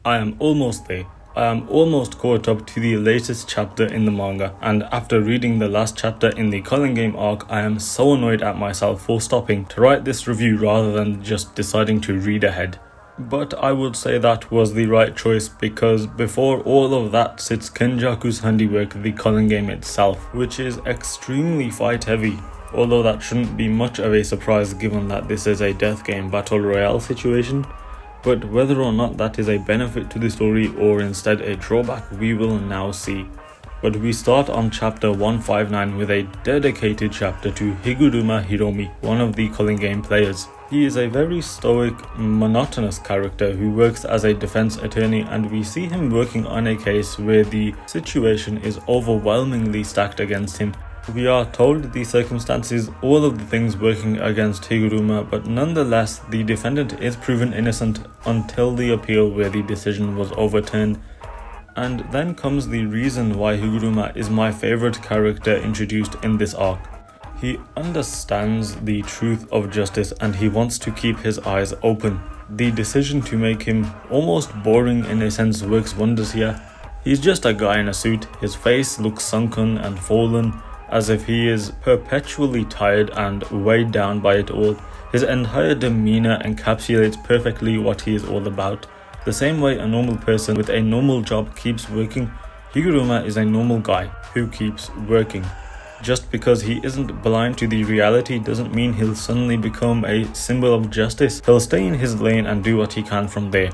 I am almost there. I am almost caught up to the latest chapter in the manga, and after reading the last chapter in the Culling Game Arc, I am so annoyed at myself for stopping to write this review rather than just deciding to read ahead. But I would say that was the right choice, because before all of that sits Kenjaku's handiwork, the Culling game itself, which is extremely fight heavy. Although that shouldn't be much of a surprise given that this is a death game battle royale situation. But whether or not that is a benefit to the story or instead a drawback, we will now see. But we start on chapter 159 with a dedicated chapter to Higuruma Hiromi, one of the Culling game players. He is a very stoic, monotonous character who works as a defense attorney, and we see him working on a case where the situation is overwhelmingly stacked against him. We are told the circumstances, all of the things working against Higuruma, but nonetheless the defendant is proven innocent until the appeal where the decision was overturned. And then comes the reason why Higuruma is my favorite character introduced in this arc. He understands the truth of justice and he wants to keep his eyes open. The decision to make him almost boring in a sense works wonders here. He's just a guy in a suit, his face looks sunken and fallen, as if he is perpetually tired and weighed down by it all. His entire demeanor encapsulates perfectly what he is all about. The same way a normal person with a normal job keeps working, Higuruma is a normal guy who keeps working. Just because he isn't blind to the reality doesn't mean he'll suddenly become a symbol of justice. He'll stay in his lane and do what he can from there.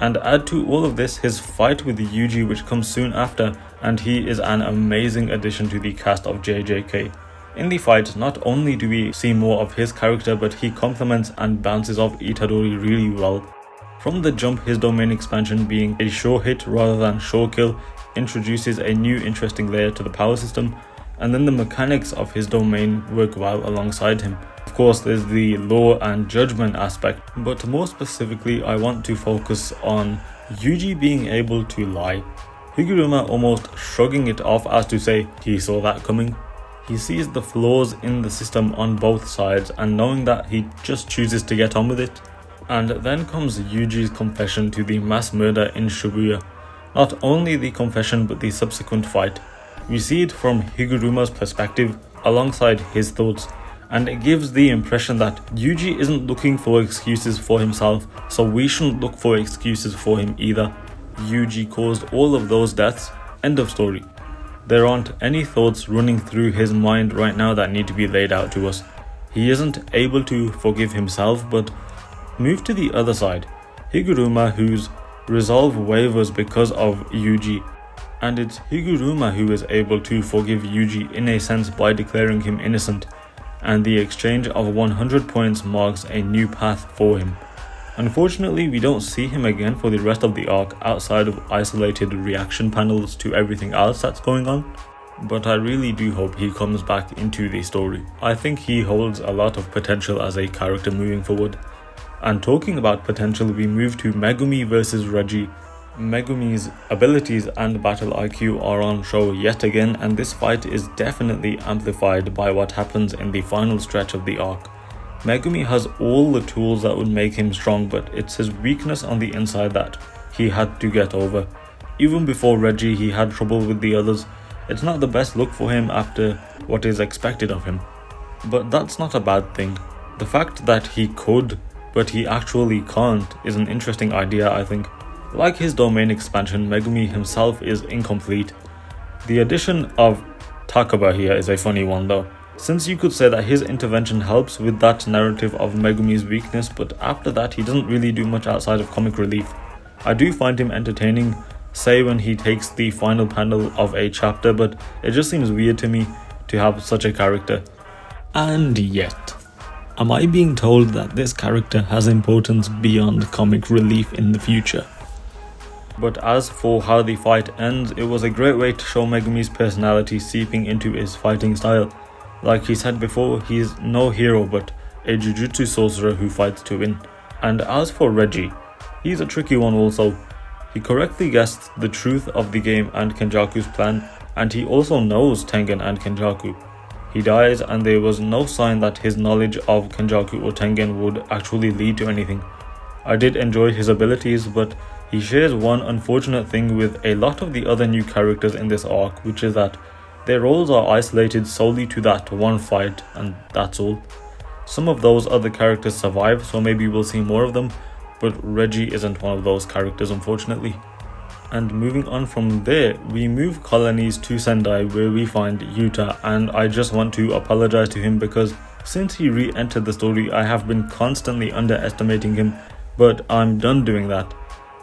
And add to all of this his fight with Yuji, which comes soon after, and he is an amazing addition to the cast of JJK. In the fight, not only do we see more of his character, but he complements and bounces off Itadori really well. From the jump, his domain expansion being a sure hit rather than sure kill introduces a new interesting layer to the power system, and then the mechanics of his domain work well alongside him. Of course, there's the law and judgment aspect, but more specifically I want to focus on Yuji being able to lie. Higuruma almost shrugging it off as to say he saw that coming. He sees the flaws in the system on both sides and knowing that he just chooses to get on with it. And then comes Yuji's confession to the mass murder in Shibuya. Not only the confession but the subsequent fight. We see it from Higuruma's perspective alongside his thoughts, and it gives the impression that Yuji isn't looking for excuses for himself, so we shouldn't look for excuses for him either. Yuji caused all of those deaths, end of story. There aren't any thoughts running through his mind right now that need to be laid out to us. He isn't able to forgive himself, but move to the other side. Higuruma, whose resolve wavers because of Yuji. And it's Higuruma who is able to forgive Yuji in a sense by declaring him innocent, and the exchange of 100 points marks a new path for him. Unfortunately, we don't see him again for the rest of the arc outside of isolated reaction panels to everything else that's going on, but I really do hope he comes back into the story. I think he holds a lot of potential as a character moving forward. And talking about potential, we move to Megumi vs Reggie. Megumi's abilities and battle IQ are on show yet again, and this fight is definitely amplified by what happens in the final stretch of the arc. Megumi has all the tools that would make him strong, but it's his weakness on the inside that he had to get over. Even before Reggie, he had trouble with the others. It's not the best look for him after what is expected of him. But that's not a bad thing. The fact that he could, but he actually can't, is an interesting idea, I think. Like his domain expansion, Megumi himself is incomplete. The addition of Takaba here is a funny one though, since you could say that his intervention helps with that narrative of Megumi's weakness, but after that he doesn't really do much outside of comic relief. I do find him entertaining, say when he takes the final panel of a chapter, but it just seems weird to me to have such a character. And yet, am I being told that this character has importance beyond comic relief in the future? But as for how the fight ends, it was a great way to show Megumi's personality seeping into his fighting style. Like he said before, he's no hero but a Jujutsu sorcerer who fights to win. And as for Reggie, he's a tricky one also. He correctly guessed the truth of the game and Kenjaku's plan, and he also knows Tengen and Kenjaku. He dies and there was no sign that his knowledge of Kenjaku or Tengen would actually lead to anything. I did enjoy his abilities, but He shares one unfortunate thing with a lot of the other new characters in this arc, which is that their roles are isolated solely to that one fight, and that's all. Some of those other characters survive, so maybe we'll see more of them, but Reggie isn't one of those characters, unfortunately. And moving on from there, we move colonies to Sendai, where we find Yuta, and I just want to apologize to him because since he re-entered the story, I have been constantly underestimating him, but I'm done doing that.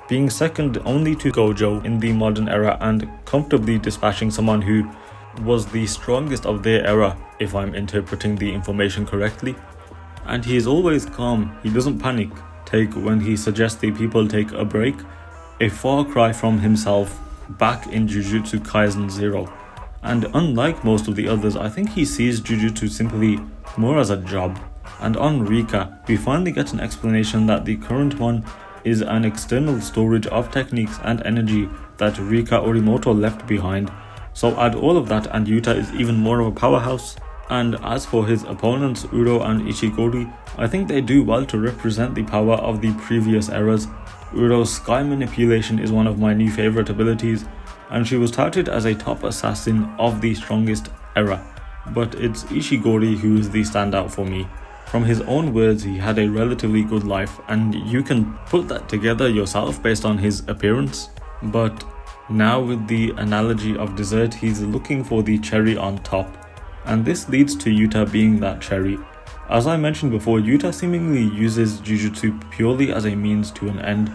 Being second only to Gojo in the modern era and comfortably dispatching someone who was the strongest of their era, if I'm interpreting the information correctly. And he is always calm, he doesn't panic. Take when he suggests the people take a break, a far cry from himself back in Jujutsu Kaisen 0. And unlike most of the others, I think he sees Jujutsu simply more as a job. And on Rika, we finally get an explanation that the current one is an external storage of techniques and energy that Rika Orimoto left behind. So add all of that and Yuta is even more of a powerhouse. And as for his opponents, Uro and Ishigori, I think they do well to represent the power of the previous eras. Uro's sky manipulation is one of my new favourite abilities, and she was touted as a top assassin of the strongest era. But it's Ishigori who is the standout for me. From his own words, he had a relatively good life, and you can put that together yourself based on his appearance. But now with the analogy of dessert, he's looking for the cherry on top. And this leads to Yuta being that cherry. As I mentioned before, Yuta seemingly uses Jujutsu purely as a means to an end,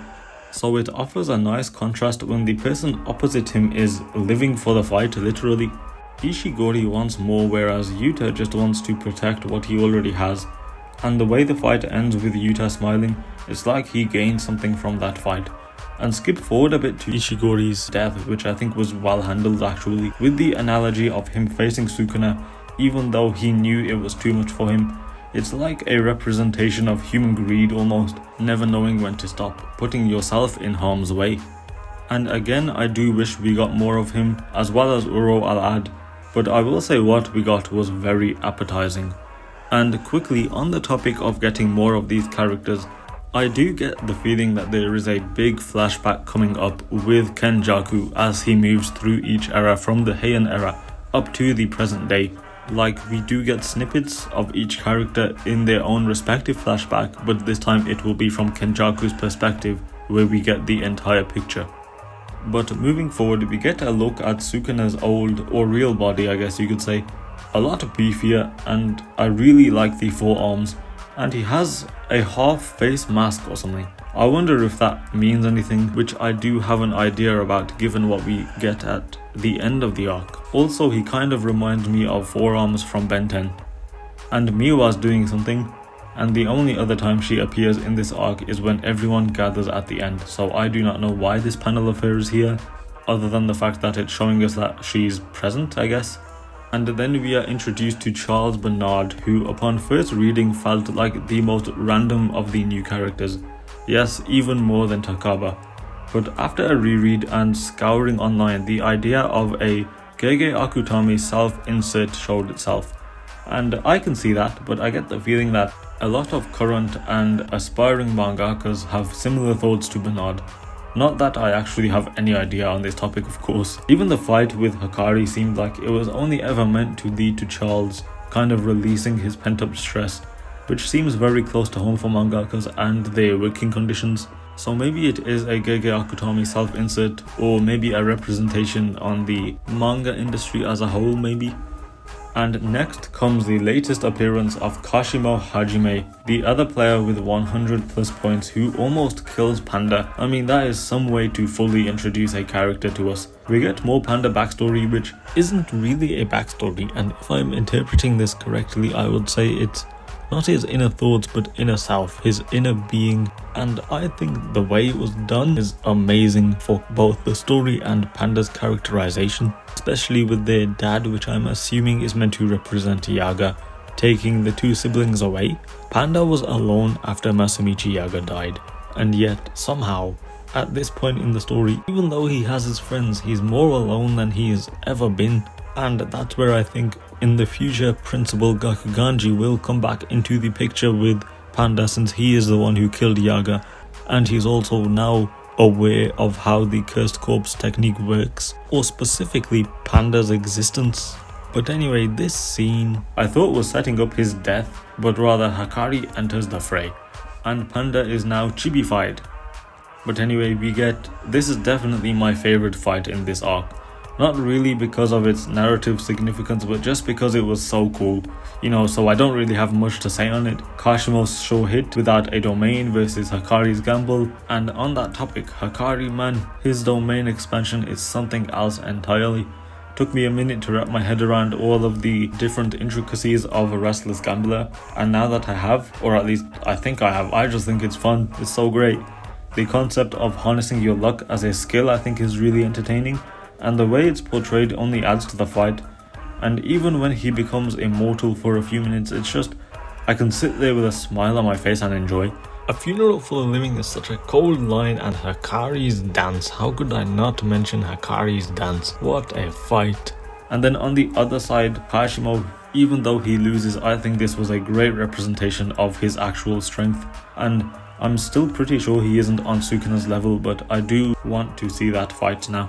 so it offers a nice contrast when the person opposite him is living for the fight, literally. Ishigori wants more, whereas Yuta just wants to protect what he already has. And the way the fight ends with Yuta smiling, it's like he gained something from that fight. And skip forward a bit to Ishigori's death, which I think was well handled actually, with the analogy of him facing Sukuna, even though he knew it was too much for him. It's like a representation of human greed almost, never knowing when to stop, putting yourself in harm's way. And again, I do wish we got more of him, as well as Uro, I'll add, but I will say what we got was very appetizing. And quickly, on the topic of getting more of these characters, I do get the feeling that there is a big flashback coming up with Kenjaku as he moves through each era from the Heian era up to the present day. Like, we do get snippets of each character in their own respective flashback, but this time it will be from Kenjaku's perspective, where we get the entire picture. But moving forward, we get a look at Sukuna's old, or real body, I guess you could say. A lot beefier, and I really like the forearms, and he has a half face mask or something. I wonder if that means anything, which I do have an idea about given what we get at the end of the arc. Also, he kind of reminds me of forearms from Ben 10. And Miwa's doing something, and the only other time she appears in this arc is when everyone gathers at the end, so I do not know why this panel appears here, other than the fact that it's showing us that she's present, I guess. And then we are introduced to Charles Bernard, who upon first reading felt like the most random of the new characters. Yes, even more than Takaba. But after a reread and scouring online, the idea of a Gege Akutami self-insert showed itself. And I can see that, but I get the feeling that a lot of current and aspiring mangakas have similar thoughts to Bernard. Not that I actually have any idea on this topic, of course. Even the fight with Hakari seemed like it was only ever meant to lead to Charles kind of releasing his pent-up stress, which seems very close to home for mangakas and their working conditions. So maybe it is a Gege Akutami self-insert, or maybe a representation on the manga industry as a whole, maybe. And next comes the latest appearance of Kashimo Hajime, the other player with 100 plus points who almost kills Panda. I mean, that is some way to fully introduce a character to us. We get more Panda backstory, which isn't really a backstory, and if I'm interpreting this correctly, I would say it's not his inner thoughts but inner self, his inner being, and I think the way it was done is amazing for both the story and Panda's characterization, especially with their dad, which I'm assuming is meant to represent Yaga, taking the two siblings away. Panda was alone after Masamichi Yaga died, and yet somehow at this point in the story, even though he has his friends, he's more alone than he has ever been. And that's where I think in the future Principal Gakuganji will come back into the picture with Panda, since he is the one who killed Yaga, and he's also now aware of how the cursed corpse technique works, or specifically Panda's existence. But anyway, this scene I thought was setting up his death, but rather Hakari enters the fray, and Panda is now chibified. But anyway, this is definitely my favorite fight in this arc. Not really because of its narrative significance, but just because it was so cool. So I don't really have much to say on it. Kashimo's show hit without a domain versus Hakari's gamble. And on that topic, Hakari, man, his domain expansion is something else entirely. Took me a minute to wrap my head around all of the different intricacies of a restless gambler. And now that I have, or at least I think I have, I just think it's fun. It's so great. The concept of harnessing your luck as a skill I think is really entertaining. And the way it's portrayed only adds to the fight. And even when he becomes immortal for a few minutes, it's just, I can sit there with a smile on my face and enjoy. A funeral for the living is such a cold line, and Hakari's dance, how could I not mention Hakari's dance? What a fight. And then on the other side, Kashimo, even though he loses, I think this was a great representation of his actual strength. And I'm still pretty sure he isn't on Sukuna's level, but I do want to see that fight now.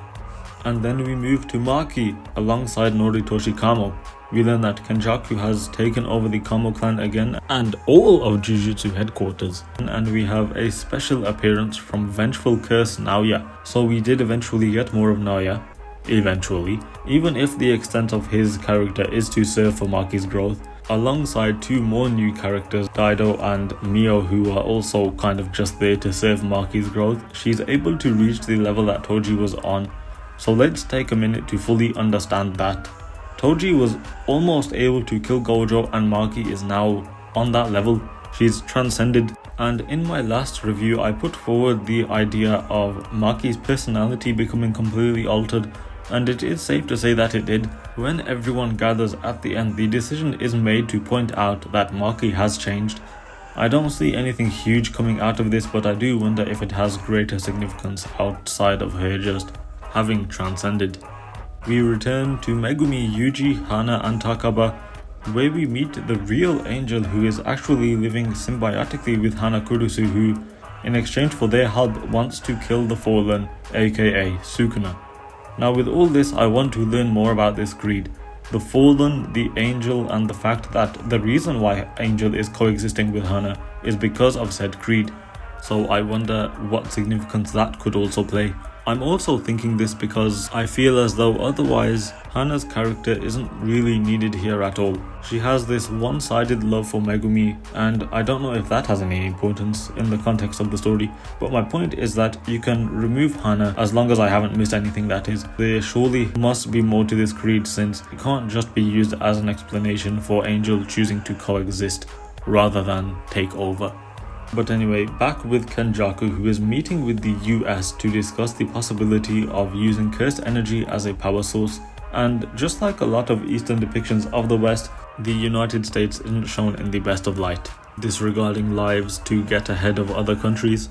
And then we move to Maki alongside Noritoshi Kamo. We learn that Kenjaku has taken over the Kamo clan again and all of Jujutsu headquarters. And we have a special appearance from vengeful curse Naoya. So we did eventually get more of Naoya. Eventually. Even if the extent of his character is to serve for Maki's growth. Alongside two more new characters, Daido and Mio, who are also kind of just there to serve Maki's growth. She's able to reach the level that Toji was on. So let's take a minute to fully understand that. Toji was almost able to kill Gojo, and Maki is now on that level. She's transcended. And in my last review I put forward the idea of Maki's personality becoming completely altered, and it is safe to say that it did. When everyone gathers at the end, the decision is made to point out that Maki has changed. I don't see anything huge coming out of this, but I do wonder if it has greater significance outside of her just having transcended. We return to Megumi, Yuji, Hana and Takaba, where we meet the real angel who is actually living symbiotically with Hana Kurusu, who, in exchange for their help, wants to kill the fallen, aka Sukuna. Now with all this, I want to learn more about this creed. The fallen, the angel, and the fact that the reason why Angel is coexisting with Hana is because of said creed. So I wonder what significance that could also play. I'm also thinking this because I feel as though otherwise Hana's character isn't really needed here at all. She has this one-sided love for Megumi, and I don't know if that has any importance in the context of the story, but my point is that you can remove Hana as long as I haven't missed anything, that is. There surely must be more to this creed, since it can't just be used as an explanation for Angel choosing to coexist rather than take over. But anyway, back with Kenjaku, who is meeting with the US to discuss the possibility of using cursed energy as a power source. And just like a lot of Eastern depictions of the West, the United States isn't shown in the best of light, disregarding lives to get ahead of other countries.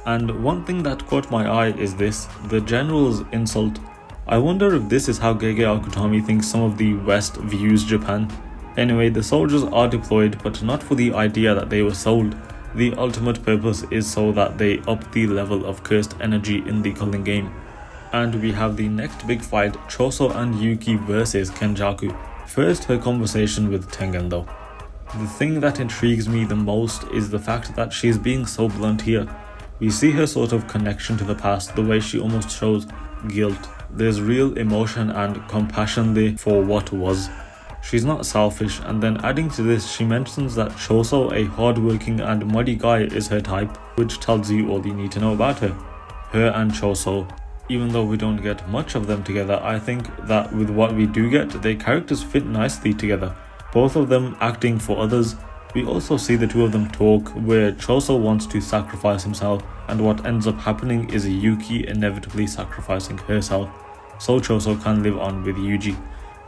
And one thing that caught my eye is this, the general's insult. I wonder if this is how Gege Akutami thinks some of the West views Japan. Anyway, the soldiers are deployed, but not for the idea that they were sold. The ultimate purpose is so that they up the level of cursed energy in the Culling game. And we have the next big fight, Choso and Yuki versus Kenjaku. First, her conversation with Tengen though. The thing that intrigues me the most is the fact that she's being so blunt here. We see her sort of connection to the past, the way she almost shows guilt. There's real emotion and compassion there for what was. She's not selfish, and then adding to this, she mentions that Choso, a hardworking and muddy guy, is her type, which tells you all you need to know about her. Her and Choso, even though we don't get much of them together, I think that with what we do get, their characters fit nicely together. Both of them acting for others. We also see the two of them talk, where Choso wants to sacrifice himself, and what ends up happening is Yuki inevitably sacrificing herself, so Choso can live on with Yuji.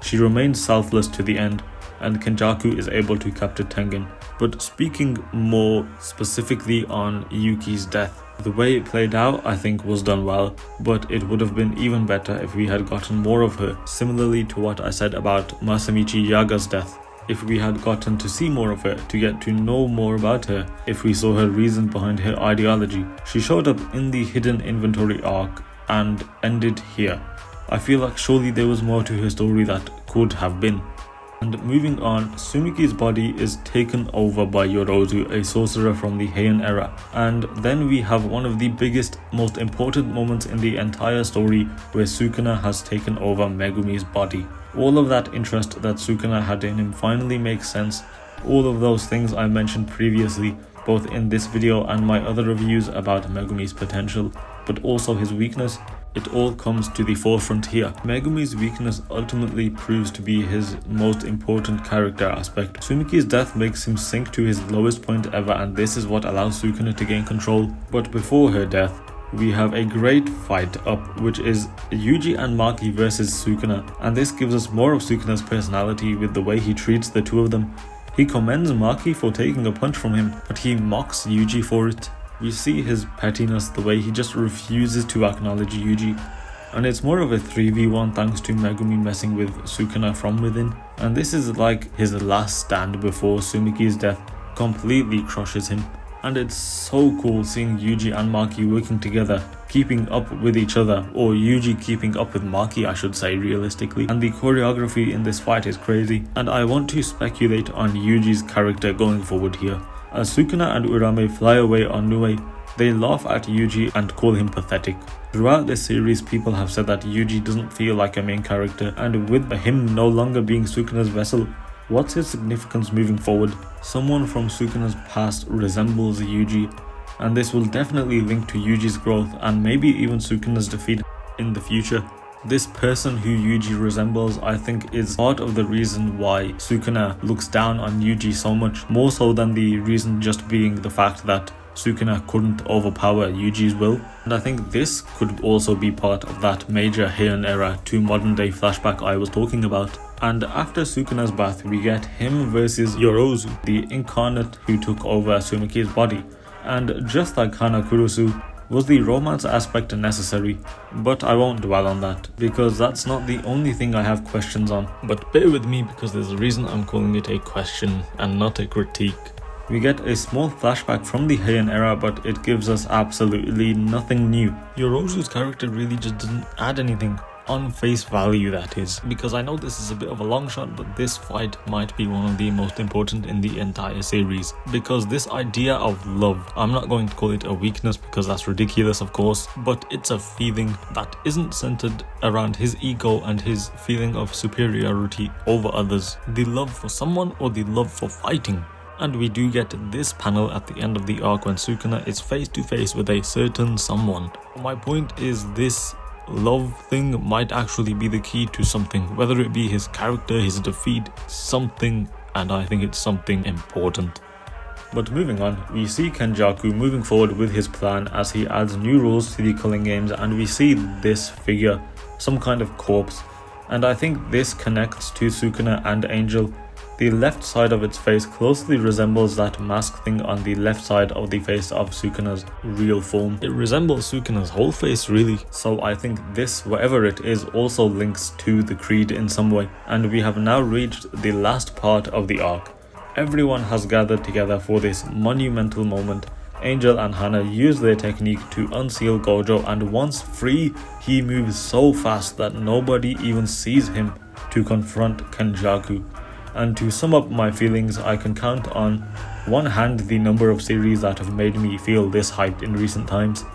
She remains selfless to the end, and Kenjaku is able to capture Tengen. But speaking more specifically on Yuki's death, the way it played out I think was done well, but it would have been even better if we had gotten more of her, similarly to what I said about Masamichi Yaga's death. if we had gotten to see more of her, to get to know more about her, if we saw her reason behind her ideology. She showed up in the hidden inventory arc and ended here. I feel like surely there was more to her story that could have been. And moving on, Sumiki's body is taken over by Yorozu, a sorcerer from the Heian era. And then we have one of the biggest, most important moments in the entire story where Sukuna has taken over Megumi's body. All of that interest that Sukuna had in him finally makes sense. All of those things I mentioned previously, both in this video and my other reviews about Megumi's potential, but also his weakness, it all comes to the forefront here. Megumi's weakness ultimately proves to be his most important character aspect. Sumiki's death makes him sink to his lowest point ever, and this is what allows Sukuna to gain control. But before her death, we have a great fight up, which is Yuji and Maki versus Sukuna, and this gives us more of Sukuna's personality with the way he treats the two of them. He commends Maki for taking a punch from him, but he mocks Yuji for it. We see his pettiness, the way he just refuses to acknowledge Yuji, and it's more of a 3v1 thanks to Megumi messing with Sukuna from within. And this is like his last stand before Sumiki's death completely crushes him. And it's so cool seeing Yuji and Maki working together, keeping up with each other, or Yuji keeping up with Maki, I should say, realistically. And the choreography in this fight is crazy, and I want to speculate on Yuji's character going forward here. As Sukuna and Urame fly away on Nue, they laugh at Yuji and call him pathetic. Throughout this series, people have said that Yuji doesn't feel like a main character, and with him no longer being Sukuna's vessel, what's his significance moving forward? Someone from Sukuna's past resembles Yuji, and this will definitely link to Yuji's growth and maybe even Sukuna's defeat in the future. This person who Yuji resembles, I think, is part of the reason why Sukuna looks down on Yuji so much, more so than the reason just being the fact that Sukuna couldn't overpower Yuji's will. And I think this could also be part of that major Heian era to modern day flashback I was talking about. And after Sukuna's bath, we get him versus Yorozu, the incarnate who took over Sumiki's body. And just like Hanakurusu, was the romance aspect necessary? But I won't dwell on that, because that's not the only thing I have questions on. But bear with me, because there's a reason I'm calling it a question and not a critique. We get a small flashback from the Heian era, but it gives us absolutely nothing new. Yorozu's character really just didn't add anything. On face value, that is, because I know this is a bit of a long shot, but this fight might be one of the most important in the entire series, because this idea of love, I'm not going to call it a weakness because that's ridiculous, of course, but it's a feeling that isn't centered around his ego and his feeling of superiority over others, the love for someone or the love for fighting. And we do get this panel at the end of the arc when Sukuna is face to face with a certain someone. My point is, this love thing might actually be the key to something, whether it be his character, his defeat, something, and I think it's something important. But moving on, we see Kenjaku moving forward with his plan as he adds new rules to the Culling Games, and we see this figure, some kind of corpse, and I think this connects to Sukuna and Angel. The left side of its face closely resembles that mask thing on the left side of the face of Sukuna's real form. It resembles Sukuna's whole face, really. So I think this, whatever it is, also links to the creed in some way. And we have now reached the last part of the arc. Everyone has gathered together for this monumental moment. Angel and Hana use their technique to unseal Gojo, and once free, he moves so fast that nobody even sees him to confront Kenjaku. And to sum up my feelings, I can count on one hand the number of series that have made me feel this hyped in recent times,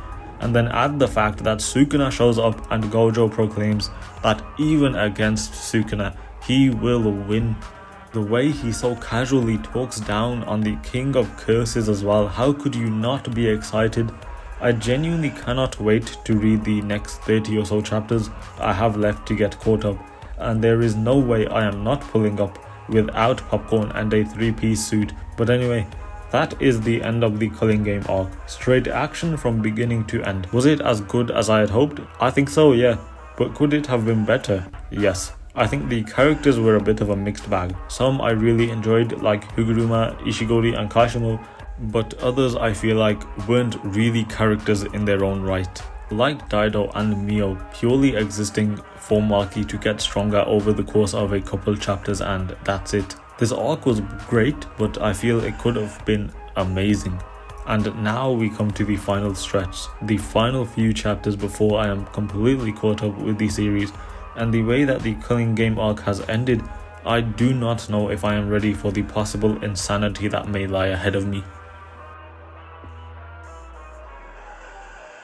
and then add the fact that Sukuna shows up and Gojo proclaims that even against Sukuna, he will win. The way he so casually talks down on the King of Curses as well, how could you not be excited? I genuinely cannot wait to read the next 30 or so chapters I have left to get caught up, and there is no way I am not pulling up without popcorn and a 3-piece suit. But anyway, that is the end of the Culling Game arc. Straight action from beginning to end. Was it as good as I had hoped? I think so, yeah. But could it have been better? Yes. I think the characters were a bit of a mixed bag. Some I really enjoyed, like Higuruma, Ishigori and Kashimo, but others I feel like weren't really characters in their own right. Like Daido and Mio, purely existing for Maki to get stronger over the course of a couple chapters, and that's it. This arc was great, but I feel it could have been amazing. And now we come to the final stretch, the final few chapters before I am completely caught up with the series. And the way that the Culling Game arc has ended, I do not know if I am ready for the possible insanity that may lie ahead of me.